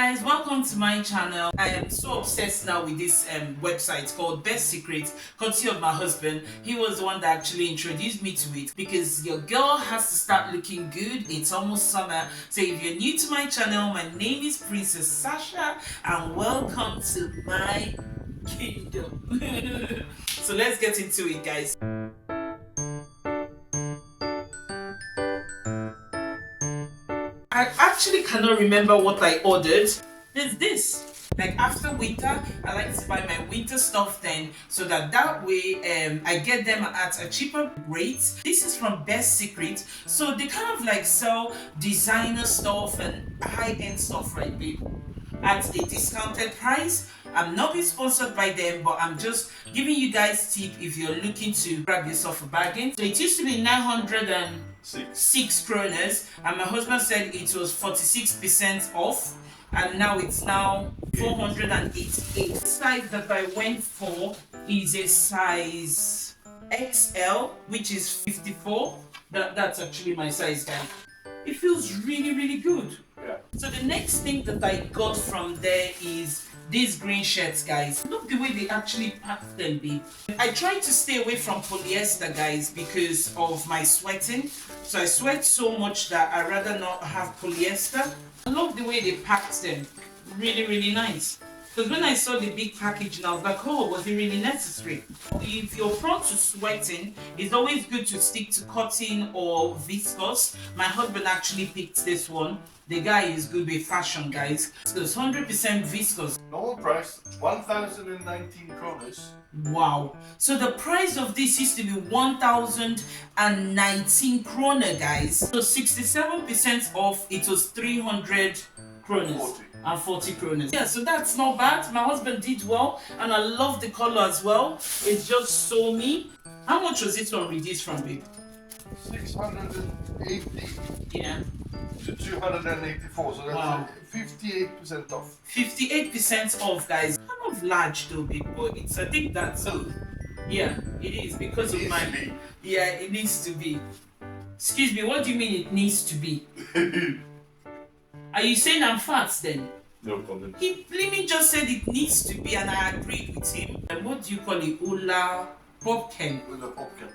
guys, welcome to my channel. I am so obsessed now with this website called BestSecret, courtesy of my husband. He was the one that actually introduced me to it because your girl has to start looking good. It's almost summer, so if you're new to my channel, my name is Princess Sasha and welcome to my kingdom. So let's get into it, guys. I actually cannot remember what I ordered. There's this. Like after winter, I like to buy my winter stuff then, so that way I get them at a cheaper rate. This is from BestSecret, so they kind of like sell designer stuff and high-end stuff, right, babe, at a discounted price. I'm not being sponsored by them, but I'm just giving you guys tip if you're looking to grab yourself a bargain. So it used to be 906 kroners, and my husband said it was 46% off, and now it's now 488. The size that I went for is a size XL, which is 54. That's actually my size, guys. It feels really good. Yeah. So the next thing that I got from there is these green shirts, guys. Look the way they actually packed them, babe. I try to stay away from polyester, guys, because of my sweating. So I sweat so much that I rather not have polyester. I love the way they packed them. Really nice. Because when I saw the big package, I was like, oh, was it really necessary? If you're prone to sweating, it's always good to stick to cotton or viscose. My husband actually picked this one. The guy is good with fashion, guys. So it's 100% viscose. Normal price, 1,019 kroners. Wow. So the price of this used to be 1,019 kroner, guys. So 67% off, it was 300 kroners. And 40 kroners. Yeah, so that's not bad. My husband did well, and I love the color as well. It's just so me. How much was it on reduced from, babe? 680. Yeah. To 284, so that's wow. 58% off. 58% off, guys. Kind of large though, big boy. It's, I think that's yeah, it is because of my. Yeah, it needs to be. Excuse me, what do you mean it needs to be? Are you saying I'm fat then? No comment. He just said it needs to be, and I agreed with him. And what do you call it? Ula popken. Ula popken.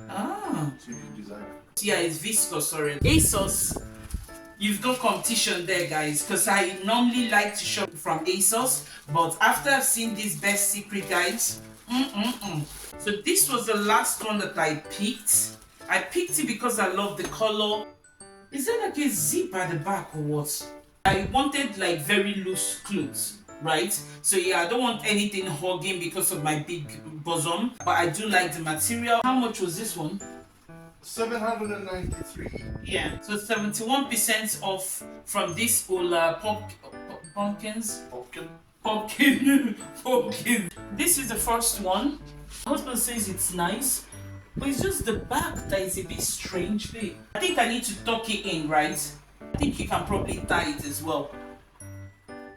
Ah. So you design. Yeah, it's viscose, sorry. ASOS. You've got competition there, guys, because I normally like to shop from ASOS, but after I've seen this BestSecret, guys, So this was the last one that I picked. I picked it because I love the color. Is there like a zip at the back or what? I wanted like very loose clothes, right? So yeah, I don't want anything hugging because of my big bosom, but I do like the material. How much was this one? 793. Yeah, so 71% off from this Ola pumpkins. Pumpkin. This is the first one. My husband says it's nice, but it's just the back that is a bit strange, babe. I think I need to tuck it in, right? I think you can probably tie it as well.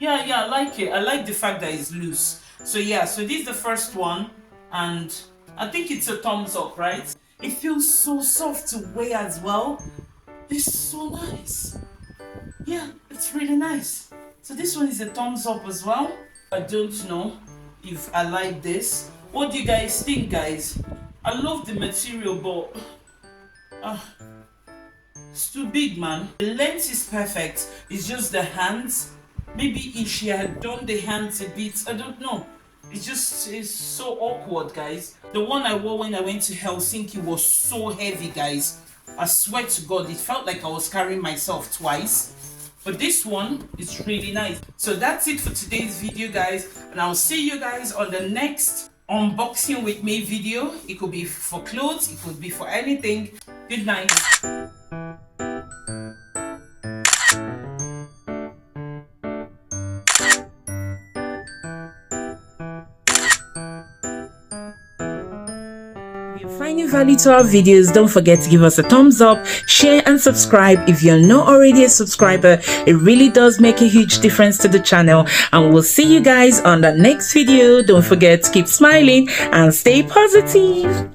Yeah, I like it. I like the fact that it's loose. So yeah, so this is the first one, and I think it's a thumbs up, right? It feels so soft to wear as well. It's so nice. Yeah, it's really nice. So this one is a thumbs up as well. I don't know if I like this. What do you guys think, guys? I love the material, but it's too big, man. The length is perfect. It's just the hands. Maybe if she had done the hands a bit, I don't know. It's so awkward, guys. The one I wore when I went to Helsinki was so heavy, guys. I swear to God, it felt like I was carrying myself twice. But this one is really nice. So that's it for today's video, guys. And I'll see you guys on the next unboxing with me video. It could be for clothes, it could be for anything. Good night. Finding value to our videos, don't forget to give us a thumbs up, share and subscribe if you're not already a subscriber. It really does make a huge difference to the channel, and we'll see you guys on the next video. Don't forget to keep smiling and stay positive.